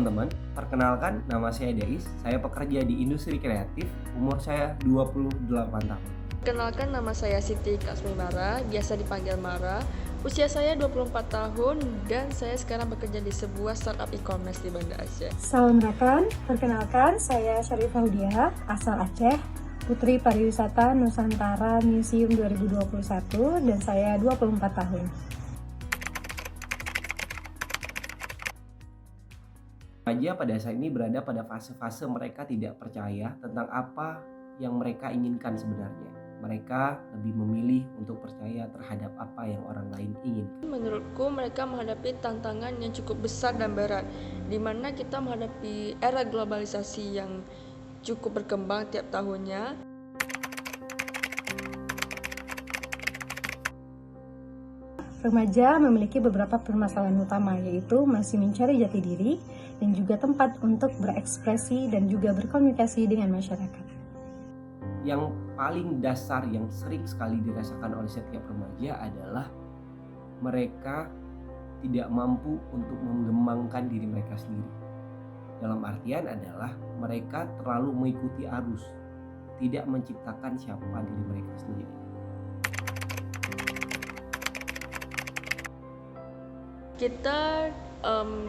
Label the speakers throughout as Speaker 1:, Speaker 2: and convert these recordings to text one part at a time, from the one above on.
Speaker 1: teman-teman, perkenalkan nama saya Dais, saya pekerja di industri kreatif, umur saya 28 tahun.
Speaker 2: Kenalkan, nama saya Siti Kasmimara, biasa dipanggil Mara. Usia saya 24 tahun dan saya sekarang bekerja di sebuah startup e-commerce di Banda Aceh.
Speaker 3: Salam rekan, perkenalkan saya Syarifah Hudiah, asal Aceh, Putri Pariwisata Nusantara Museum 2021 dan saya 24 tahun.
Speaker 1: Remaja pada saat ini berada pada fase-fase mereka tidak percaya tentang apa yang mereka inginkan sebenarnya. Mereka lebih memilih untuk percaya terhadap apa yang orang lain inginkan.
Speaker 2: Menurutku mereka menghadapi tantangan yang cukup besar dan berat, di mana kita menghadapi era globalisasi yang cukup berkembang tiap tahunnya.
Speaker 3: Remaja memiliki beberapa permasalahan utama, yaitu masih mencari jati diri dan juga tempat untuk berekspresi dan juga berkomunikasi dengan masyarakat.
Speaker 1: Yang paling dasar yang sering sekali dirasakan oleh setiap remaja adalah mereka tidak mampu untuk mengembangkan diri mereka sendiri. Dalam artian adalah mereka terlalu mengikuti arus, tidak menciptakan siapa diri mereka sendiri.
Speaker 2: Kita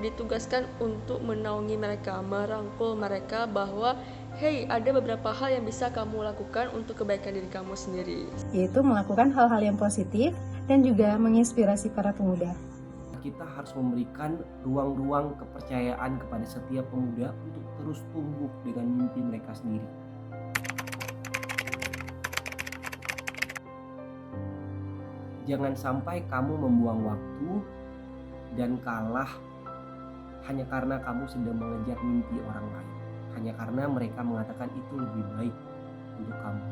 Speaker 2: ditugaskan untuk menaungi mereka, merangkul mereka bahwa hey, ada beberapa hal yang bisa kamu lakukan untuk kebaikan diri kamu sendiri.
Speaker 3: Yaitu melakukan hal-hal yang positif dan juga menginspirasi para pemuda.
Speaker 1: Kita harus memberikan ruang-ruang kepercayaan kepada setiap pemuda untuk terus tumbuh dengan mimpi mereka sendiri. Jangan sampai kamu membuang waktu dan kalah hanya karena kamu sedang mengejar mimpi orang lain, hanya karena mereka mengatakan itu lebih baik untuk kamu.